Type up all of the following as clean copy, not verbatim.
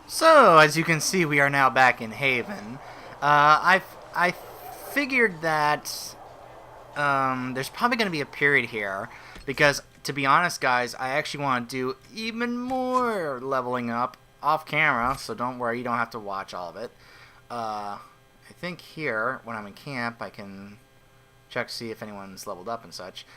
So, as you can see, we are now back in Haven. I figured that there's probably going to be a period here, because, to be honest, guys, I actually want to do even more leveling up off camera, so don't worry, you don't have to watch all of it. I think here, when I'm in camp, I can check to see if anyone's leveled up and such.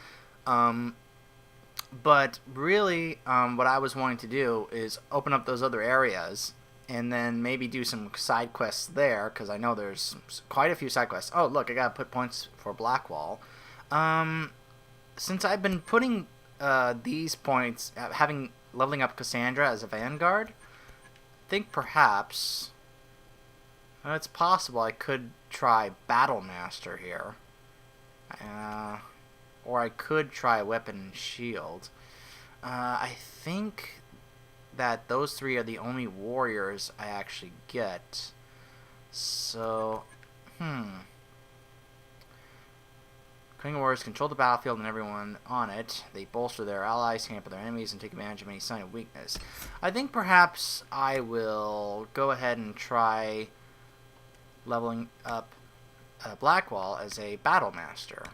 But really, what I was wanting to do is open up those other areas and then maybe do some side quests there, because I know there's quite a few side quests. Oh, look, I gotta put points for Blackwall. Since I've been putting these points, leveling up Cassandra as a Vanguard, I think perhaps it's possible I could try Battle Master here. Or I could try Weapon and Shield. I think that those three are the only warriors I actually get. So, Cunning warriors control the battlefield and everyone on it. They bolster their allies, hamper their enemies, and take advantage of any sign of weakness. I think perhaps I will go ahead and try leveling up Blackwall as a Battle Master.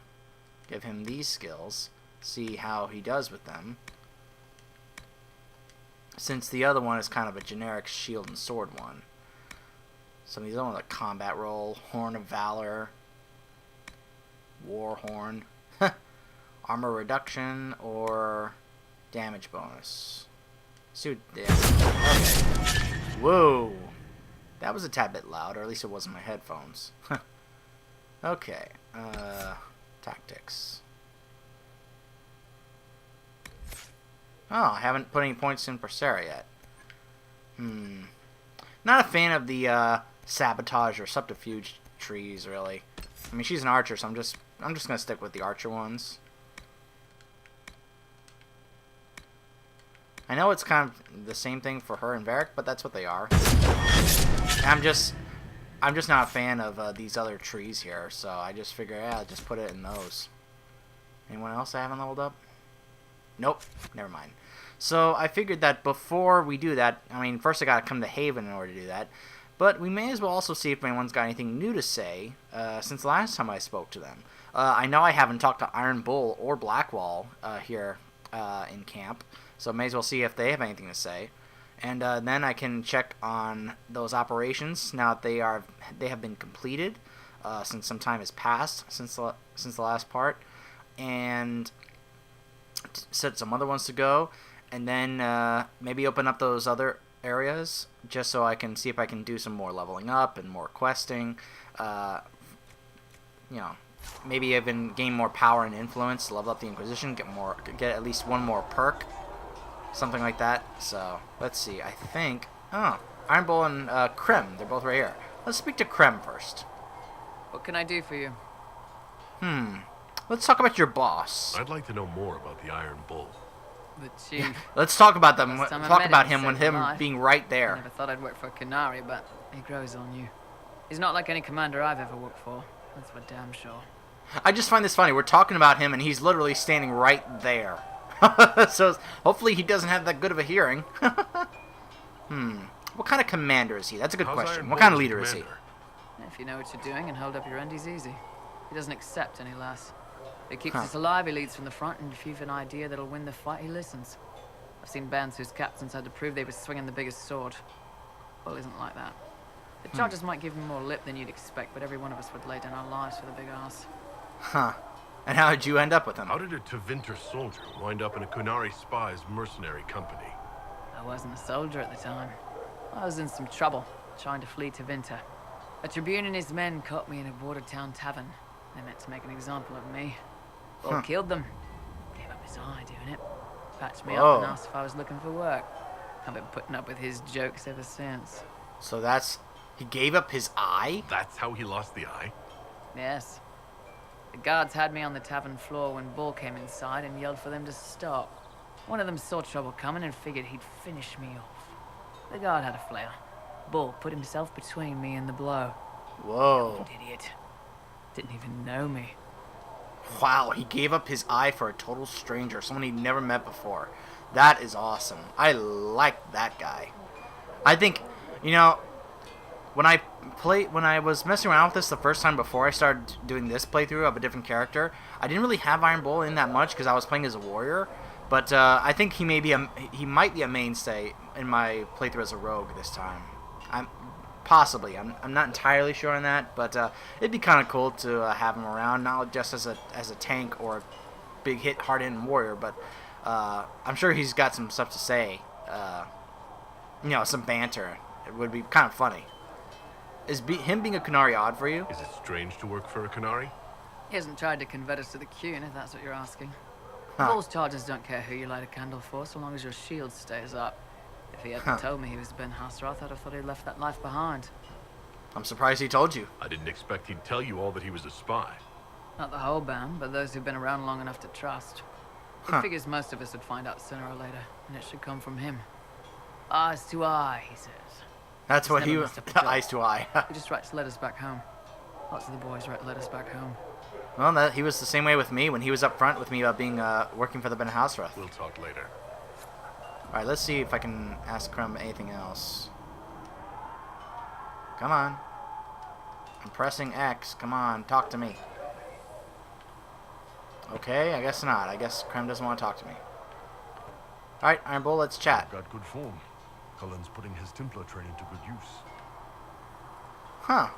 Give him these skills, see how he does with them. Since the other one is kind of a generic shield and sword one. Some of these other ones like Combat Roll, Horn of Valor, War Horn, Armor Reduction, or Damage Bonus. Suit damage. Okay. Whoa! That was a tad bit loud, or at least it wasn't my headphones. Okay. Tactics. Oh, I haven't put any points in for Sarah yet. Not a fan of the sabotage or subterfuge trees, really. I mean, she's an archer, so I'm just gonna stick with the archer ones. I know it's kind of the same thing for her and Varric, but that's what they are. And I'm just not a fan of these other trees here, so I just figure, yeah, I'll just put it in those. Anyone else I haven't leveled up? Nope, never mind. So I figured that before we do that, I mean, first I gotta come to Haven in order to do that, but we may as well also see if anyone's got anything new to say since the last time I spoke to them. I know I haven't talked to Iron Bull or Blackwall here in camp, so may as well see if they have anything to say. And then I can check on those operations now that they have been completed, since some time has passed since the last part, and set some other ones to go, and then maybe open up those other areas just so I can see if I can do some more leveling up and more questing. Maybe even gain more power and influence, level up the Inquisition, get at least one more perk. Something like that. So, let's see. I think... Oh, Iron Bull and Krem. They're both right here. Let's speak to Krem first. What can I do for you? Let's talk about your boss. I'd like to know more about the Iron Bull. The chief. Let's talk about them. Last time I Talk met about him, him with saved him my life. being right I there. never thought I'd work for a Canary, but he grows on you. He's not like any commander I've ever worked for. That's for damn sure. I just find this funny. We're talking about him, and he's literally standing right there. So, hopefully he doesn't have that good of a hearing. What kind of commander is he? That's a good question. Iron What Bull kind of as leader is he? commander? If you know what you're doing and hold up your end, he's easy. He doesn't accept any less. If he keeps us alive, he leads from the front, and if you've an idea that'll win the fight, he listens. I've seen bands whose captains had to prove they were swinging the biggest sword. Bull isn't like that. The charges might give him more lip than you'd expect, but every one of us would lay down our lives for the big ass. Huh. And how did you end up with him? How did a Tevinter soldier wind up in a Kunari spy's mercenary company? I wasn't a soldier at the time. I was in some trouble, trying to flee to Vinter. A Tribune and his men caught me in a border town tavern. They meant to make an example of me. Bull killed them. Gave up his eye doing it. Patched me up and asked if I was looking for work. I've been putting up with his jokes ever since. So he gave up his eye? That's how he lost the eye? Yes. The guards had me on the tavern floor when Bull came inside and yelled for them to stop. One of them saw trouble coming and figured he'd finish me off. The guard had a flare. Bull put himself between me and the blow. Whoa. Idiot. Didn't even know me. Wow, he gave up his eye for a total stranger, someone he'd never met before. That is awesome. I like that guy. I think You know, when I was messing around with this the first time before I started doing this playthrough of a different character, I didn't really have Iron Bull in that much because I was playing as a warrior. But I think he might be a mainstay in my playthrough as a rogue this time. I'm not entirely sure on that, but it'd be kind of cool to have him around, not just as a tank or a big hit hard-hitting warrior, but I'm sure he's got some stuff to say. You know, some banter. It would be kind of funny. Is him being a Qunari odd for you? Is it strange to work for a Qunari? He hasn't tried to convert us to the Qun, if that's what you're asking. Huh. Bull's charges don't care who you light a candle for, so long as your shield stays up. If he hadn't told me he was Ben Hasrath, I'd have thought he'd left that life behind. I'm surprised he told you. I didn't expect he'd tell you all that he was a spy. Not the whole band, but those who've been around long enough to trust. He figures most of us would find out sooner or later, and it should come from him. Eyes to eye, he says. That's what never he missed was. a job. Eyes to eye. He just writes letters back home. Lots of the boys write letters back home. Well, he was the same way with me when he was up front with me about being working for the Ben Hasrath. We'll talk later. Alright, let's see if I can ask Crumb anything else. Come on. I'm pressing X. Come on, talk to me. Okay, I guess not. I guess Crumb doesn't want to talk to me. Alright, Iron Bull, let's chat. Got good form. Cullen's putting his Templar training to good use. Huh.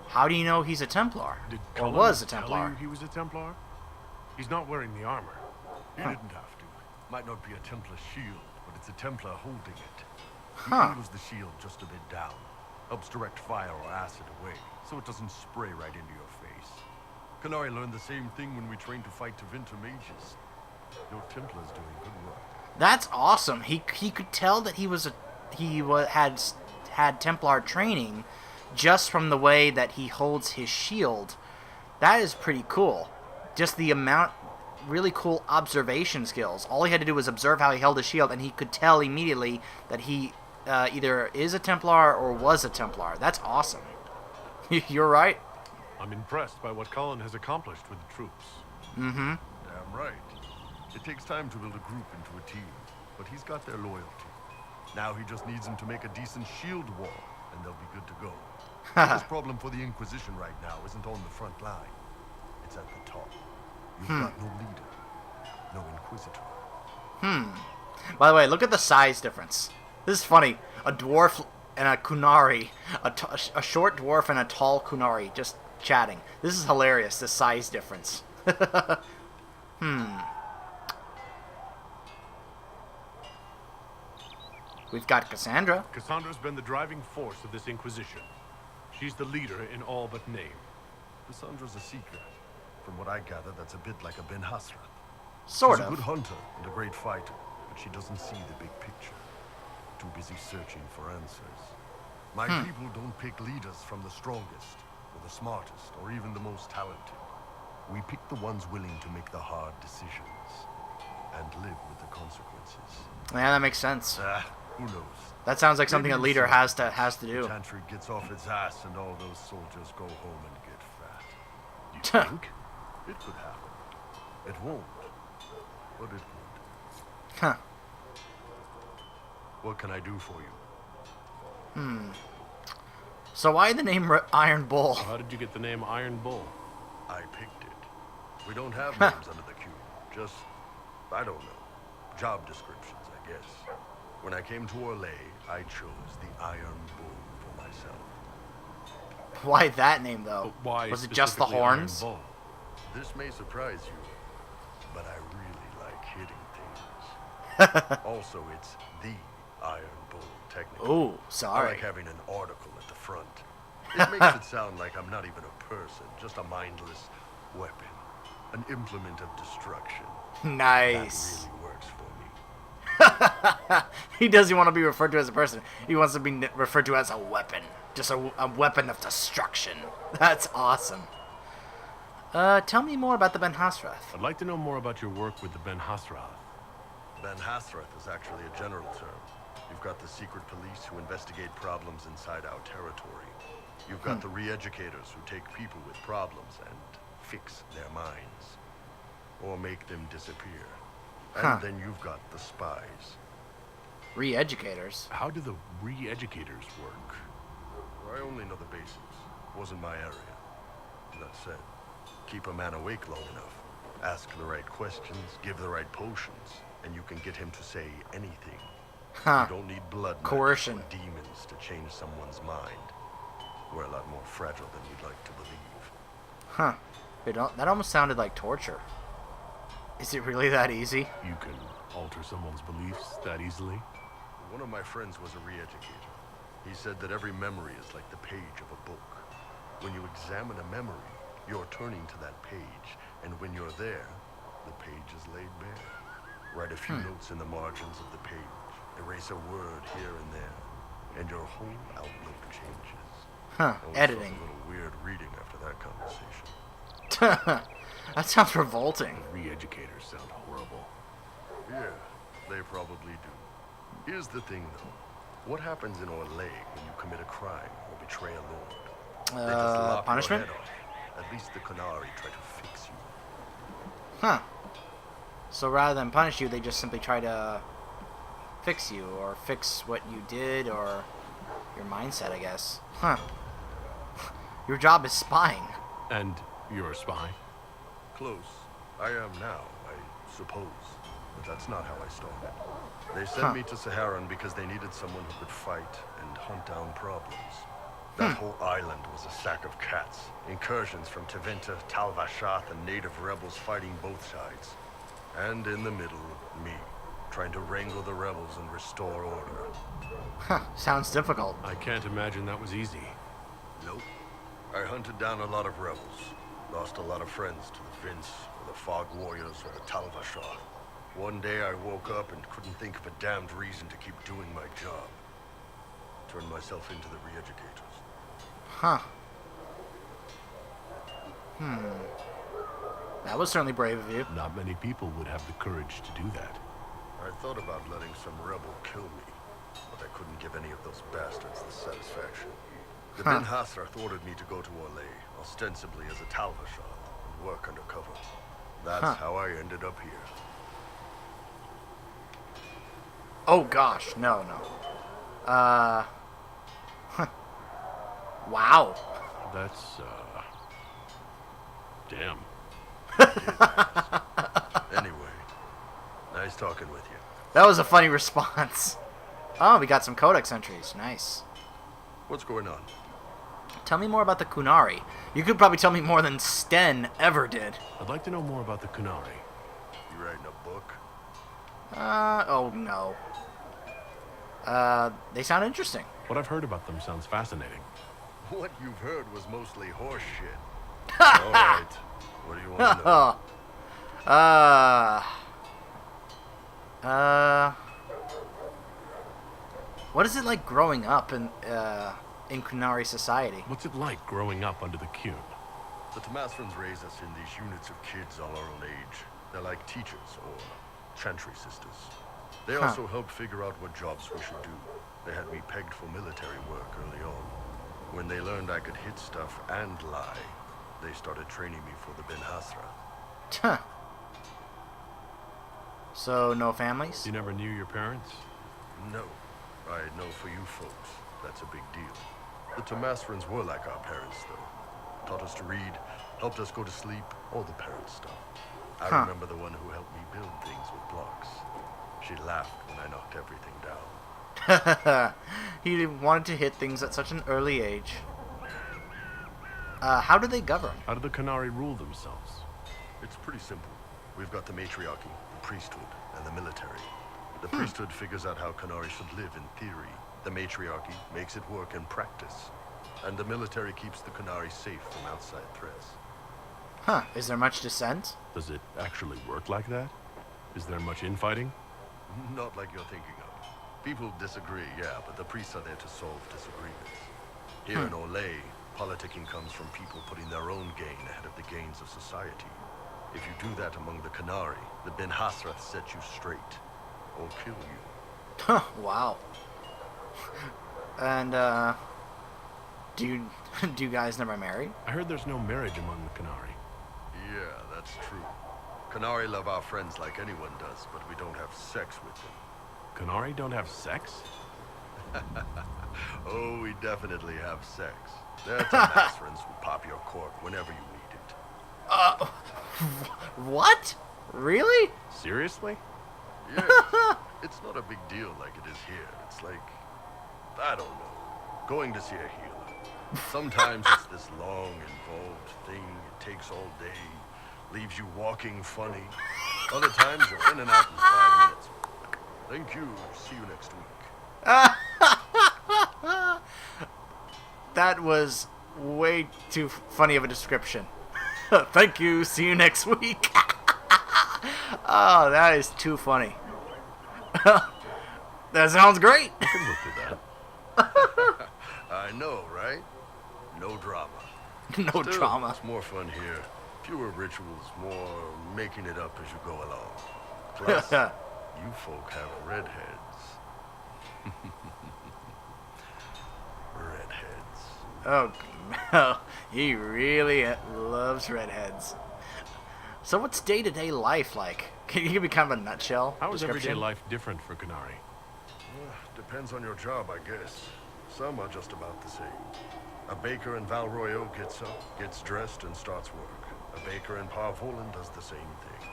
How do you know he's a Templar? Did Or Cullen was a tell Templar? you he was a Templar? He's not wearing the armor. He didn't have to. Might not be a Templar shield, but it's a Templar holding it. He Huh. angles the shield just a bit down. Helps direct fire or acid away, so it doesn't spray right into your face. Qunari learned the same thing when we trained to fight Tevinter mages. Your Templar's doing good work. That's awesome. He could tell that had Templar training just from the way that he holds his shield. That is pretty cool. Just the amount, really cool observation skills. All he had to do was observe how he held his shield, and he could tell immediately that he either is a Templar or was a Templar. That's awesome. You're right. I'm impressed by what Cullen has accomplished with the troops. Mm-hmm. Damn right. It takes time to build a group into a team, but he's got their loyalty. Now he just needs them to make a decent shield wall, and they'll be good to go. This problem for the Inquisition right now isn't on the front line. It's at the top. You've got no leader, no Inquisitor. By the way, look at the size difference. This is funny. A dwarf and a Qunari. A short dwarf and a tall Qunari just chatting. This is hilarious, the size difference. We've got Cassandra. Cassandra's been the driving force of this Inquisition. She's the leader in all but name. Cassandra's a seeker. From what I gather, that's a bit like a Ben Hasrath. Sort She's a good of. hunter and a great fighter, but she doesn't see the big picture. Too busy searching for answers. My people don't pick leaders from the strongest, or the smartest, or even the most talented. We pick the ones willing to make the hard decisions, and live with the consequences. Yeah, that makes sense. Who knows? That sounds like something a Maybe leader so. has to do. Chantry gets off its ass and all those soldiers go home and get fat. You think? It could happen. It won't, but it could. Huh. What can I do for you? So why the name Iron Bull? How did you get the name Iron Bull? I picked it. We don't have names under the Q. Just, I don't know, job descriptions, I guess. When I came to Orlais, I chose the Iron Bull for myself. Why that name though? But why Was it just the specifically Iron horns? Bull? This may surprise you, but I really like hitting things. Also, it's the Iron Bull, technically. Ooh, I sorry. like having an article at the front. It makes it sound like I'm not even a person, just a mindless weapon. An implement of destruction. Nice. That really works for me. He doesn't want to be referred to as a person. He wants to be referred to as a weapon. Just a weapon of destruction. That's awesome. Tell me more about the Ben Hasrath. I'd like to know more about your work with the Ben Hasrath. Ben Hasrath is actually a general term. You've got the secret police who investigate problems inside our territory. You've got the re-educators who take people with problems and fix their minds. Or make them disappear. And then you've got the spies. Re-educators? How do the re-educators work? I only know the basics. Wasn't my area. That said, keep a man awake long enough, ask the right questions, give the right potions, and you can get him to say anything. Huh. You don't need blood Coercion. magic or demons to change someone's mind. We're a lot more fragile than you'd like to believe. Huh. Wait, that almost sounded like torture. Is it really that easy? You can alter someone's beliefs that easily? One of my friends was a re-educator. He said that every memory is like the page of a book. When you examine a memory, you're turning to that page, and when you're there, the page is laid bare. Write a few notes in the margins of the page, erase a word here and there, and your whole outlook changes. Huh. Always Editing. felt a little weird reading after that conversation. That sounds revolting. Re-educators sound horrible. Yeah, they probably do. Here's the thing, though. What happens in Orlais when you commit a crime or betray a lord? They just lop Punishment? your head off. At least the Qunari try to fix you. Huh. So rather than punish you, they just simply try to fix you, or fix what you did, or your mindset, I guess. Huh. Your job is spying. And you're a spy? Close. I am now, I suppose. But that's not how I started. They sent me to Saharan because they needed someone who could fight and hunt down problems. That whole island was a sack of cats. Incursions from Tevinter, Tal Vashath, and native rebels fighting both sides. And in the middle, me, trying to wrangle the rebels and restore order. Huh. Sounds difficult. I can't imagine that was easy. Nope. I hunted down a lot of rebels. Lost a lot of friends to the Vince, or the Fog Warriors, or the Tal Vashath. One day I woke up and couldn't think of a damned reason to keep doing my job. Turned myself into the re-educators. Huh. That was certainly brave of you. Not many people would have the courage to do that. I thought about letting some rebel kill me, but I couldn't give any of those bastards the satisfaction. The Ben Hasrath ordered me to go to Orlais, ostensibly as a Tal Vashath, and work undercover. That's how I ended up here. Oh gosh, no. Wow. That's, damn. Anyway, nice talking with you. That was a funny response. Oh, we got some codex entries. Nice. What's going on? Tell me more about the Qunari. You could probably tell me more than Sten ever did. I'd like to know more about the Qunari. You writing a book? Oh no. They sound interesting. What I've heard about them sounds fascinating. What you've heard was mostly horse shit. All right. What do you want to know? What is it like growing up in Qunari society? What's it like growing up under the Qun? The Tamasrans raise us in these units of kids all our own age. They're like teachers or chantry sisters. They also helped figure out what jobs we should do. They had me pegged for military work early on. When they learned I could hit stuff and lie, they started training me for the Ben Hasrath. Huh. So, no families? You never knew your parents? No. I know for you folks, that's a big deal. The Tamasrans were like our parents, though. Taught us to read, helped us go to sleep, all the parent stuff. I remember the one who helped me build things with blocks. She laughed when I knocked everything down. He wanted to hit things at such an early age. How do they govern? How do the Qunari rule themselves? It's pretty simple. We've got the matriarchy, the priesthood, and the military. The priesthood figures out how Qunari should live in theory. The matriarchy makes it work in practice. And the military keeps the Qunari safe from outside threats. Huh, is there much dissent? Does it actually work like that? Is there much infighting? Not like you're thinking of. People disagree, yeah, but the priests are there to solve disagreements. Here in Orlais, politicking comes from people putting their own gain ahead of the gains of society. If you do that among the Qunari, the Ben Hasrath set you straight, or kill you. Huh, wow. And, do you guys never marry? I heard there's no marriage among the Qunari. Yeah, that's true. Qunari love our friends like anyone does, but we don't have sex with them. Qunari don't have sex? Oh, we definitely have sex. They're Tenasrans who pop your cork whenever you need it. What? Really? Seriously? Yes. It's not a big deal like it is here. It's like, I don't know, going to see a healer. Sometimes it's this long, involved thing. It takes all day, leaves you walking funny. Other times you're in and out in 5 minutes. Thank you. See you next week. That was way too funny of a description. Thank you. See you next week. Oh, that is too funny. That sounds great. I can look at that. I know, right? No drama. No Still, drama. It's more fun here. Fewer rituals, more making it up as you go along. Plus, you folk have redheads. Redheads. Oh, he really loves redheads. So what's day-to-day life like? Can you give me kind of a nutshell How is everyday description? life different for Qunari? Depends on your job, I guess. Some are just about the same. A baker in Val Royeaux gets up, gets dressed, and starts work. A baker in Parvolan does the same thing.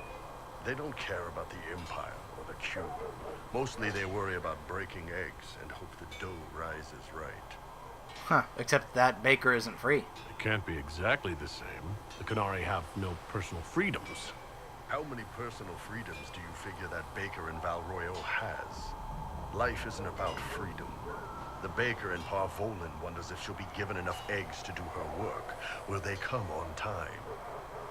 They don't care about the Empire or the Q. Mostly they worry about breaking eggs and hope the dough rises right. Huh, except that baker isn't free. It can't be exactly the same. The Qunari have no personal freedoms. How many personal freedoms do you figure that baker in Val Royeaux has? Life isn't about freedom. The baker in Parvolan wonders if she'll be given enough eggs to do her work. Will they come on time?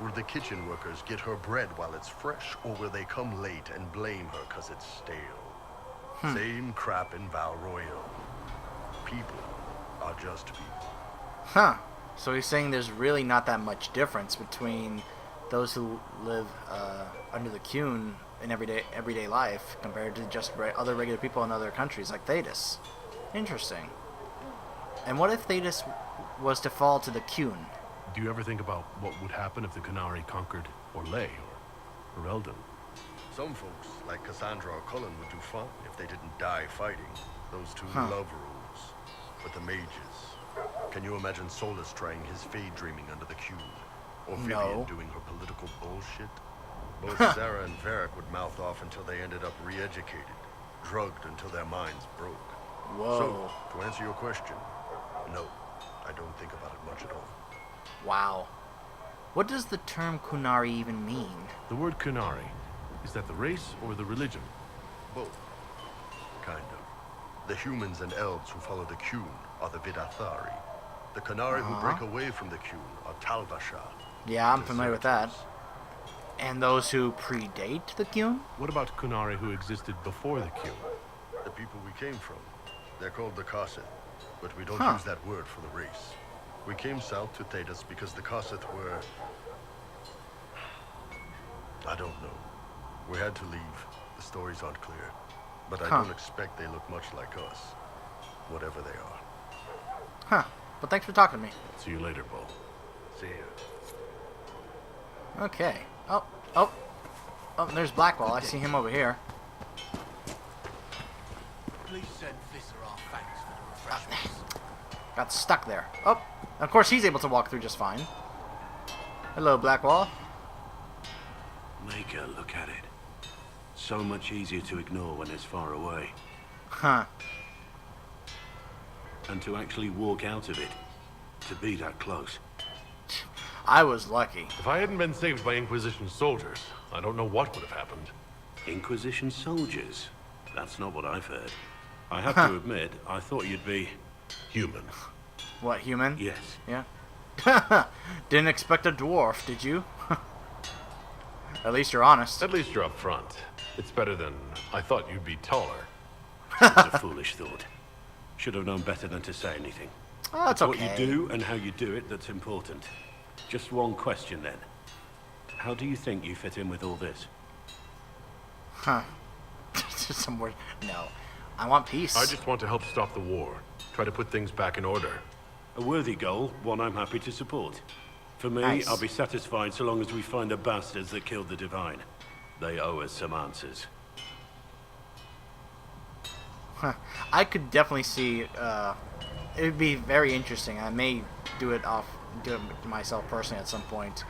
Will the kitchen workers get her bread while it's fresh, or will they come late and blame her because it's stale? Same crap in Val Royeaux. People are just people. Huh. So he's saying there's really not that much difference between those who live under the Qun in everyday life compared to just other regular people in other countries like Thetis. Interesting. And what if Thetis was to fall to the Qun? Do you ever think about what would happen if the Qunari conquered Orlais or Eldon? Some folks, like Cassandra or Cullen, would do fine if they didn't die fighting. Those two love rules. But the mages... Can you imagine Solus trying his fade dreaming under the Qun? Or Vivian No. doing her political bullshit? Both Sarah and Varric would mouth off until they ended up re-educated. Drugged until their minds broke. Whoa. So, to answer your question, no, I don't think about it much at all. Wow. What does the term Qunari even mean? The word Qunari, is that the race or the religion? Both. Kind of. The humans and elves who follow the Qun are the Vidathari. The Qunari who break away from the Qun are Talvasha. Yeah, I'm the familiar with that. Servitors. And those who predate the Qun? What about Qunari who existed before the Qun? The people we came from. They're called the Kossith, but we don't Huh. use that word for the race. We came south to Thetis because the Kossith were... I don't know. We had to leave. The stories aren't clear. But I don't expect they look much like us. Whatever they are. Huh. But thanks for talking to me. See you later, Bo. See ya. Okay. Oh, there's Blackwall. I see him over here. Please send Visser our thanks for the refreshments. Got stuck there. Oh, of course he's able to walk through just fine. Hello, Blackwall. Make her look at it. So much easier to ignore when it's far away. Huh. And to actually walk out of it. To be that close. I was lucky. If I hadn't been saved by Inquisition soldiers, I don't know what would have happened. Inquisition soldiers? That's not what I've heard. I have to admit, I thought you'd be... Human. What, human? Yes. Yeah. Didn't expect a dwarf, did you? At least you're honest. At least you're up front. It's better than I thought you'd be taller. It's a foolish thought. Should have known better than to say anything. Oh, it's What okay. you do and how you do it that's important. Just one question then. How do you think you fit in with all this? Huh. Some word. No. I want peace. I just want to help stop the war. Try to put things back in order. A worthy goal, one I'm happy to support. For me, Nice. I'll be satisfied so long as we find the bastards that killed the Divine. They owe us some answers. I could definitely see. It would be very interesting. I may do it myself personally at some point.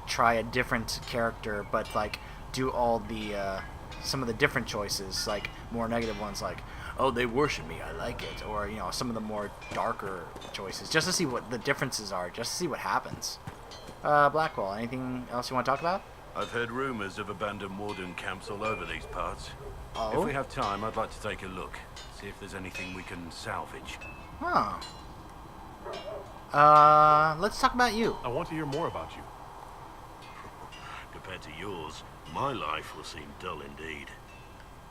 Try a different character, but like do all the some of the different choices, like more negative ones, like oh they worship me, I like it, or you know some of the more darker choices, just to see what the differences are, just to see what happens. Blackwall, anything else you want to talk about? I've heard rumors of abandoned warden camps all over these parts. Oh? If we have time, I'd like to take a look, see if there's anything we can salvage. Huh. Let's talk about you. I want to hear more about you. Compared to yours, my life will seem dull indeed.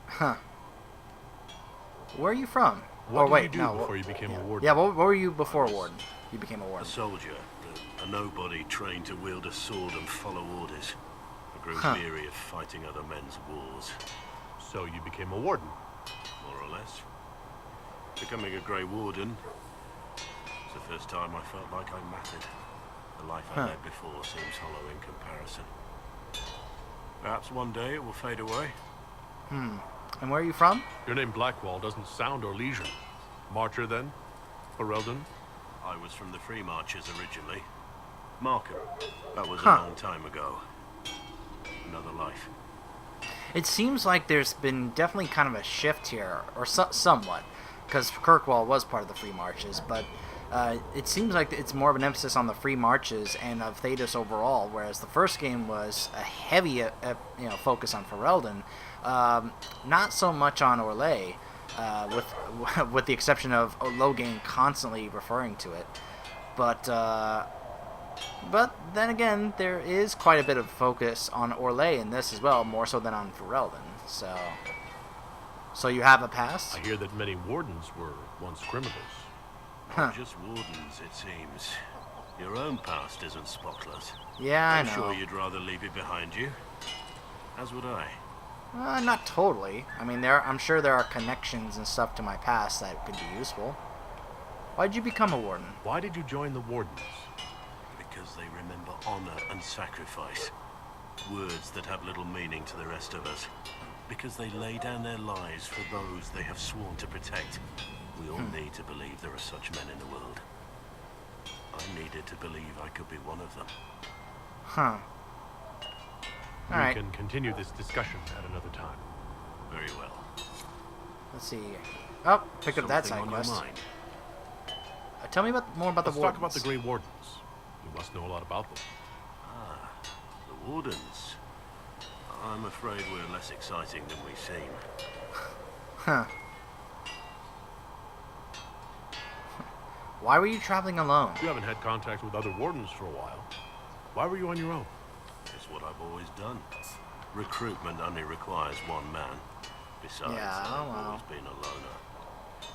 Huh. Where are you from? What or wait, did you do no, before you became a warden? Yeah, what were you before warden? You became a A warden. soldier, a nobody trained to wield a sword and follow orders. I grew weary of fighting other men's wars, So you became a warden. more or less. Becoming a Grey Warden was the first time I felt like I mattered. The life I led before seems hollow in comparison. Perhaps one day it will fade away. And where are you from? Your name Blackwall doesn't sound Orlesian. Marcher then? Ferelden? I was from the Free Marchers originally. Markham. That was a Huh. long time ago. Another life. It seems like there's been definitely kind of a shift here, or somewhat, because Kirkwall was part of the Free Marches, but it seems like it's more of an emphasis on the Free Marches and of Thedas overall, whereas the first game was a heavy focus on Ferelden, not so much on Orlais, with the exception of Logain constantly referring to it. But then again, there is quite a bit of focus on Orlais in this as well, more so than on Ferelden. So you have a past? I hear that many wardens were once criminals. Not just wardens, it seems. Your own past isn't spotless. Yeah, I I'm know. sure you'd rather leave it behind you. As would I. Not totally. I mean, I'm sure there are connections and stuff to my past that could be useful. Why'd you become a warden? Why did you join the wardens? Because they remember honor and sacrifice. Words that have little meaning to the rest of us. Because they lay down their lives for those they have sworn to protect. We all need to believe there are such men in the world. I needed to believe I could be one of them. Huh. We Alright, can continue this discussion at another time. Very well. let's see. Oh, pick up that side Something on your quest. mind? Tell me more about the Let's wardens. talk about the Grey Wardens. You must know a lot about them. The Wardens. I'm afraid we're less exciting than we seem. Huh. Why were you traveling alone? You haven't had contact with other wardens for a while. Why were you on your own? It's what I've always done. Recruitment only requires one man. Besides, Yeah, I've well. always been a loner.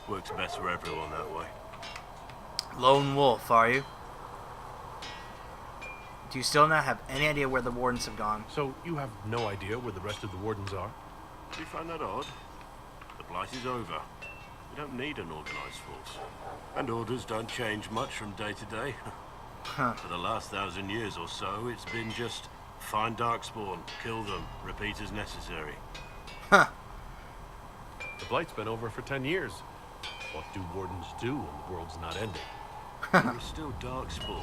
Works best for everyone that way. Lone wolf, are you? Do you still not have any idea where the wardens have gone? So you have no idea where the rest of the wardens are? Do you find that odd? The Blight is over. We don't need an organized force. And orders don't change much from day to day. Huh. For the last 1,000 years or so, it's been just find Darkspawn, kill them, repeat as necessary. Huh. The Blight's been over for 10 years. What do wardens do when the world's not ending? There are still Darkspawn.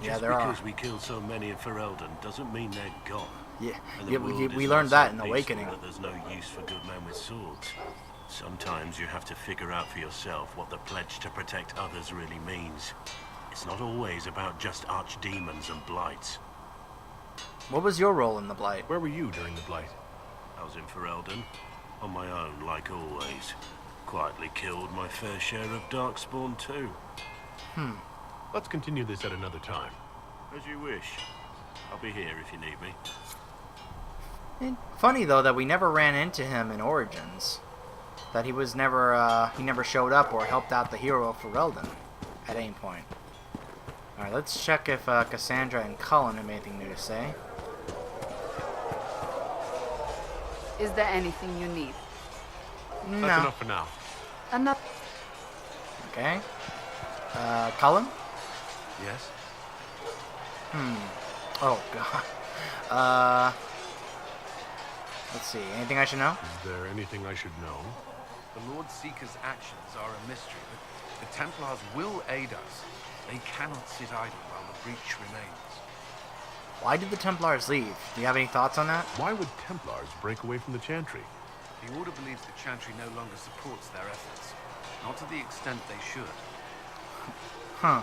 Yeah, Just there are. because we killed so many in Ferelden doesn't mean they're gone. Yeah, And the yeah world we is learned not that so in peaceful Awakening. that there's no use for good men with swords. Sometimes you have to figure out for yourself what the pledge to protect others really means. It's not always about just archdemons and blights. What was your role in the Blight? Where were you during the Blight? I was in Ferelden, on my own like always. Quietly killed my fair share of Darkspawn too. Let's continue this at another time. As you wish. I'll be here if you need me. Funny though that we never ran into him in Origins. That he was never he never showed up or helped out the hero of Ferelden at any point. Alright, let's check if Cassandra and Cullen have anything new to say. Is there anything you need? No. That's enough for now. Enough. Okay. Cullen? Yes? Oh god. Let's see. Anything I should know? Is there anything I should know? The Lord Seeker's actions are a mystery, but the Templars will aid us. They cannot sit idle while the breach remains. Why did the Templars leave? Do you have any thoughts on that? Why would Templars break away from the Chantry? The Order believes the Chantry no longer supports their efforts. Not to the extent they should. Huh.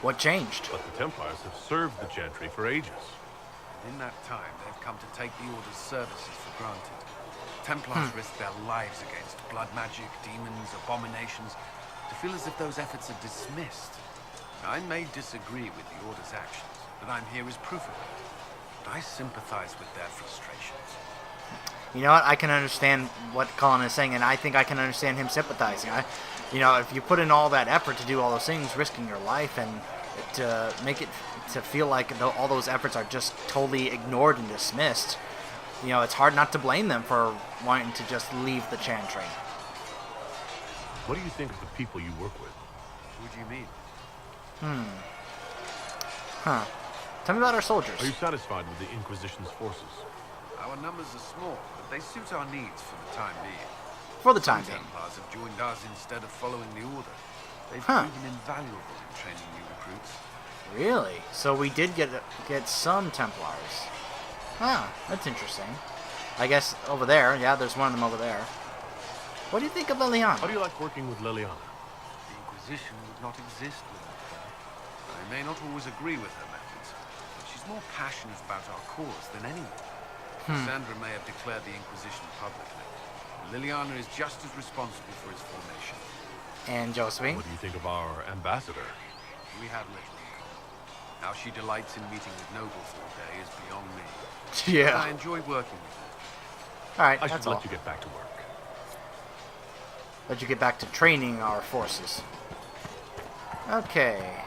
What changed? But the Templars have served the Chantry for ages. And in that time, they've come to take the Order's services for granted. Templars risk their lives against blood magic, demons, abominations, to feel as if those efforts are dismissed. I may disagree with the Order's actions, but I'm here as proof of it. But I sympathize with their frustrations. You know what? I can understand what Colin is saying, and I think I can understand him sympathizing. You know, if you put in all that effort to do all those things, risking your life, and to make it to feel like all those efforts are just totally ignored and dismissed, you know, it's hard not to blame them for wanting to just leave the Chantry. What do you think of the people you work with? Who do you mean? Huh. Tell me about our soldiers. Are you satisfied with the Inquisition's forces? Our numbers are small, but they suit our needs for the time being. For the time being. Templars have joined us instead of following the Order. They've Huh. proven invaluable in training new recruits. Really? So we did get some Templars. Huh. That's interesting. I guess over there. Yeah, there's one of them over there. What do you think of Liliana? How do you like working with Liliana? The Inquisition would not exist without her. I may not always agree with her methods, but she's more passionate about our cause than anyone. Sandra may have declared the Inquisition publicly. Liliana is just as responsible for its formation. And Josephine? What do you think of our ambassador? We have little in common. How she delights in meeting with nobles all day is beyond me. But I Yeah. enjoy working with her. Alright, I that's should all. let you get back to work. Let you get back to training our forces. Okay.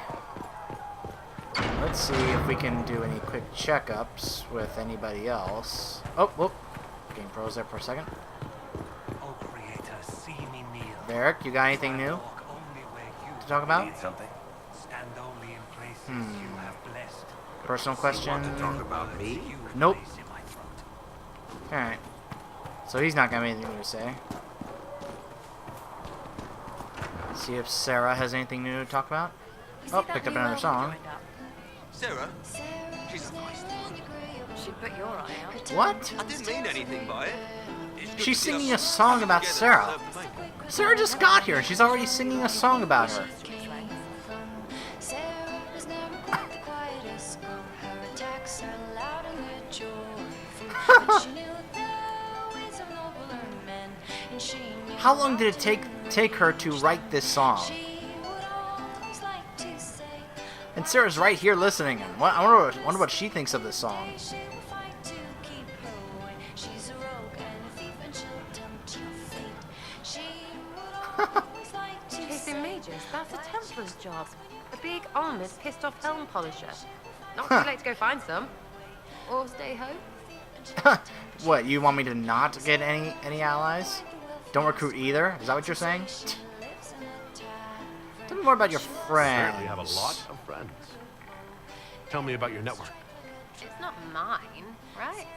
Let's see if we can do any quick checkups with anybody else. Oh, whoop. Game froze there for a second. Oh, Creator, see me kneel. Derek, you got anything new Walk only where you to talk about? Need something? stand only in places you have blessed. Personal question? Want to talk about me? You Nope. place in my throat. Alright. So he's not gonna have anything new to say. See if Sarah has anything new to talk about. Oh, picked up another song. Sarah? She's a nice woman. Should put your eye out. What? I didn't mean anything by it. It's good She's to see singing a us song coming about together Sarah. to serve the main. Sarah just got here. She's already singing a song about her. How long did it take her to write this song? And Sarah's right here listening. And I wonder what she thinks of this song. Chasing mages, that's a Templar's job. A big, armoured, pissed-off helm polisher. Not Huh. too late to go find some. Or stay home. What, you want me to not get any allies? Don't recruit either? Is that what you're saying? Tell me more about your friends. Apparently have a lot of friends. Tell me about your network. It's not mine, right?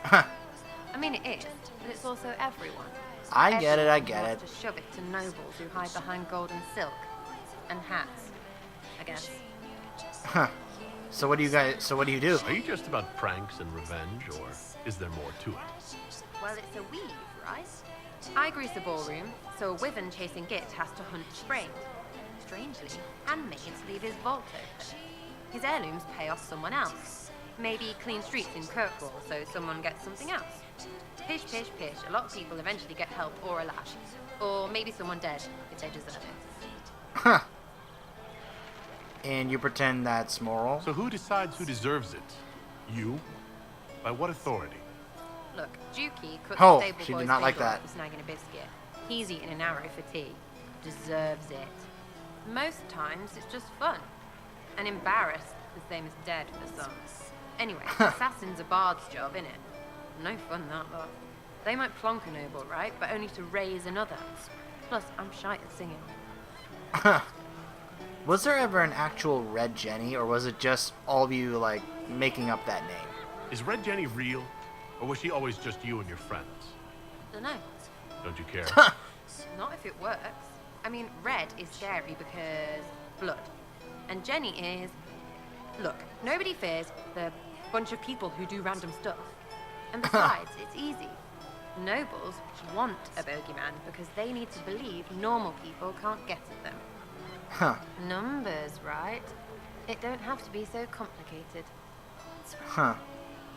I mean, it is, but it's also everyone's. I get it, I Everyone get it. wants to shove it to nobles who hide behind gold and silk. And hats, I guess. So what do you do? Are you just about pranks and revenge, or is there more to it? Well, it's a weave, right? I grease a ballroom, so a wyvern chasing Git has to hunt Sprain. Strangely, handmaids leave his vault open. His heirlooms pay off someone else. Maybe clean streets in Kirkwall, so someone gets something else. Pish, pish, pish. A lot of people eventually get help or a lash. Or maybe someone dead, if they deserve it. Huh. And you pretend that's moral? So who decides who deserves it? You? By what authority? Look, Dukey cut Oh, the stable she did boy's not like finger off that. for snagging a biscuit. He's eating an arrow for tea. Deserves it. Most times, it's just fun. And embarrassed, the same as dead for some. Anyway, assassin's a bard's job, innit? No fun, that lot. They might plonk a noble, right? But only to raise another. Plus, I'm shy at singing. Was there ever an actual Red Jenny, or was it just all of you, like, making up that name? Is Red Jenny real? Or was she always just you and your friends? Dunno. Don't you care? Not if it works. I mean, red is scary because blood. And Jenny is... Look, nobody fears the bunch of people who do random stuff. And besides, it's easy. Nobles want a bogeyman because they need to believe normal people can't get at them. Huh. Numbers, right? It don't have to be so complicated. Huh.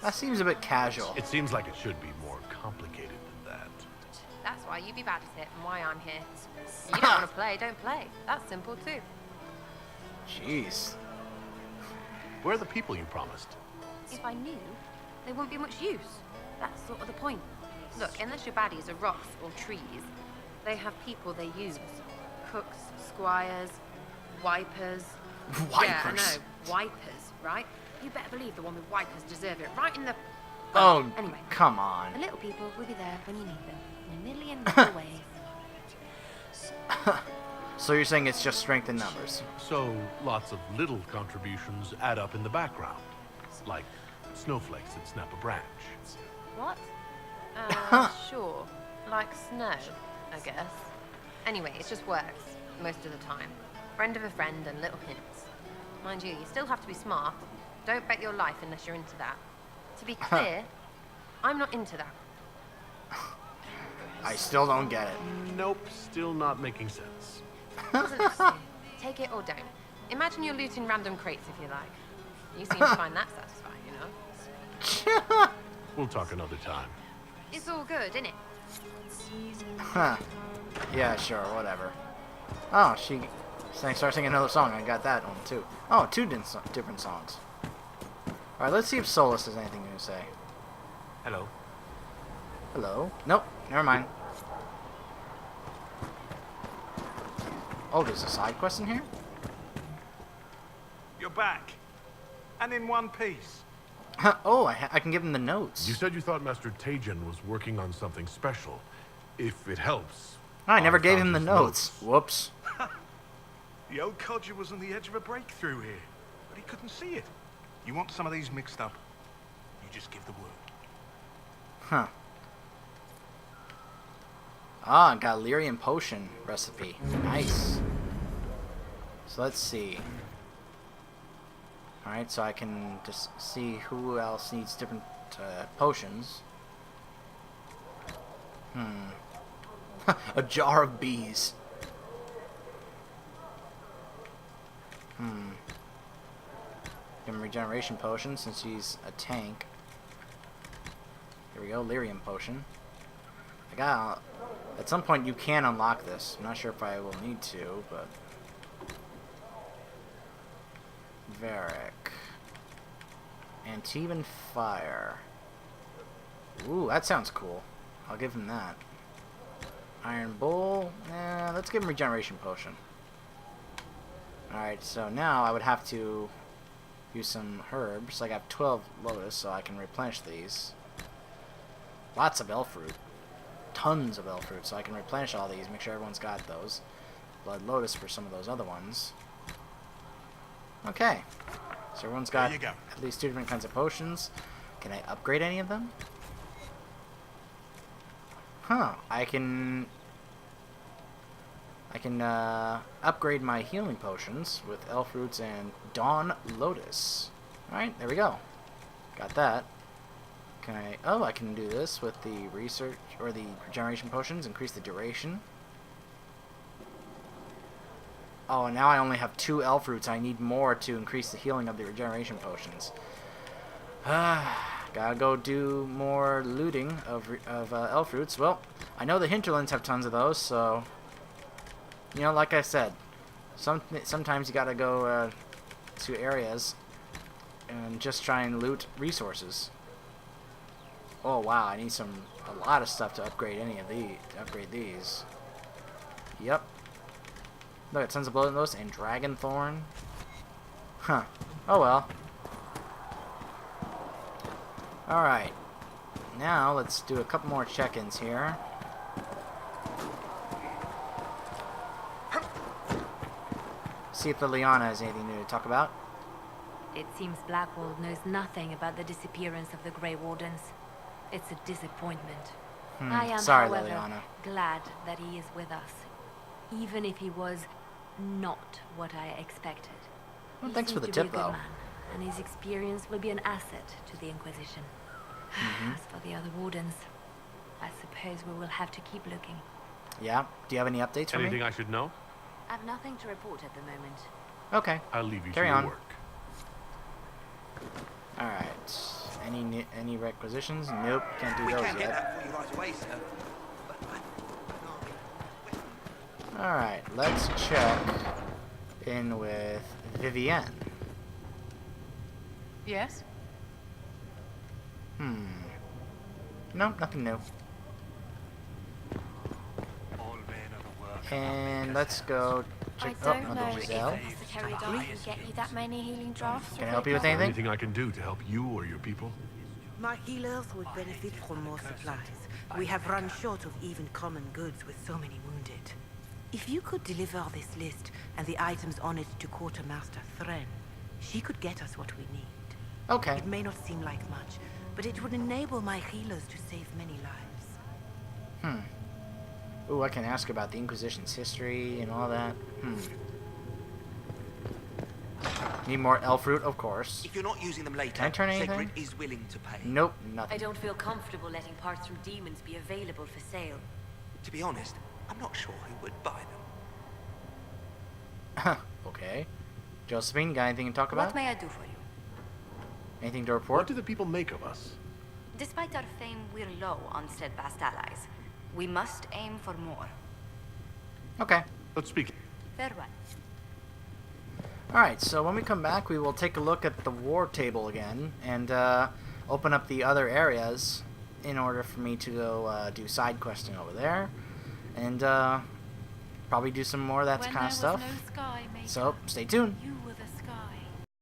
That seems a bit casual. It seems like it should be more complicated than that. That's why you be bad at it and why I'm here. You don't want to play, don't play. That's simple too. Jeez. Where are the people you promised? If I knew, there wouldn't be much use. That's sort of the point. Look, unless your baddies are rocks or trees, they have people they use. Cooks, squires, wipers. Wipers? Yeah, I know. Wipers, right? You better believe the one with wipers deserve it. Right in the... Oh, anyway. come on. The little people will be there when you need them. In a million little ways. So you're saying it's just strength in numbers? So, lots of little contributions add up in the background. Like snowflakes that snap a branch. What? Sure. Like snow, I guess. Anyway, it just works. Most of the time. Friend of a friend and little hints. Mind you, you still have to be smart. Don't bet your life unless you're into that. To be clear, I'm not into that. I still don't get it. Nope, still not making sense. Doesn't have to. Take it or don't. Imagine you're looting random crates if you like. You seem to find that satisfying, you know? We'll talk another time. It's all good, isn't it? Huh. Yeah, sure, whatever. Oh, she started singing another song. I got that one, too. Oh, two different songs. Alright, let's see if Solus has anything to say. Hello. Hello? Nope, never mind. Oh, there's a side quest in here? You're back. And in one piece. Oh, I can give him the notes. You said you thought Master Tejan was working on something special. If it helps. I never gave found him the his notes. Whoops. The old codger was on the edge of a breakthrough here, but he couldn't see it. You want some of these mixed up? You just give the word. Huh. Ah, got a Lyrium Potion recipe. Nice. So let's see. Alright, so I can just see who else needs different potions. A jar of bees. Give him Regeneration Potion since he's a tank. Here we go, Lyrium Potion. At some point you can unlock this. I'm not sure if I will need to, but... Varric. Antivan Fire. Ooh, that sounds cool. I'll give him that. Iron Bowl. Let's give him Regeneration Potion. Alright, so now I would have to use some herbs. I got 12 lotus, so I can replenish these. Lots of elf fruit. Tons of elf fruit, so I can replenish all these, make sure everyone's got those. Blood lotus for some of those other ones. Okay. So everyone's got at least 2 different kinds of potions. Can I upgrade any of them? Huh. I can upgrade my healing potions with elf roots and dawn lotus. Alright, there we go. Got that. Can I... Oh, I can do this with the research or the regeneration potions. Increase the duration. Oh, and now I only have 2 elf roots. I need more to increase the healing of the regeneration potions. Gotta go do more looting of elf roots. Well, I know the hinterlands have tons of those, so... You know, like I said, sometimes you gotta go to areas and just try and loot resources. Oh wow, I need a lot of stuff to upgrade these. Yep. Look at tons of blood lotus and dragon thorn. Huh. Oh well. Alright. Now let's do a couple more check-ins here. See if Liliana has anything new to talk about. It seems Blackwall knows nothing about the disappearance of the Grey Wardens. It's a disappointment. I am, Sorry, however, Liliana. glad that he is with us, even if he was not what I expected. Well, He thanks for seems the to be tip, a good though. man, and his experience will be an asset to the Inquisition. As for the other wardens, I suppose we will have to keep looking. Yeah. Do you have any updates for Anything me? I should know? I've nothing to report at the moment. Okay. I'll leave you Carry to your on. work. All right. Any requisitions? Nope. Can't do We those can get yet. that for you right away, sir. But All right. Let's check in with Vivienne. Yes? No, nothing new. And let's go check. Oh, another Giselle. Secretary Dolly can get you that many healing drafts. Can I help you with anything? Anything I can do to help you or your people? My healers would benefit from more supplies. We have run short of even common goods with so many wounded. If you could deliver this list and the items on it to Quartermaster Thren, she could get us what we need. Okay. It may not seem like much, but it would enable my healers to save many lives. Ooh, I can ask about the Inquisition's history and all that. Need more elf root, of course. if you're not using them later, Can I turn anything? Sigrid is willing to pay. Nope, I nothing. don't feel comfortable letting parts from demons be available for sale. To be honest, I'm not sure who would buy them. Okay. Josephine, got anything to talk about? What may I do for you? Anything to What report? do the people make of us? Despite our fame, we're low on steadfast allies. We must aim for more. Okay. Let's speak. Farewell. Alright, so when we come back, we will take a look at the war table again and open up the other areas in order for me to go do side questing over there. And probably do some more of that kind of stuff. So, stay tuned. You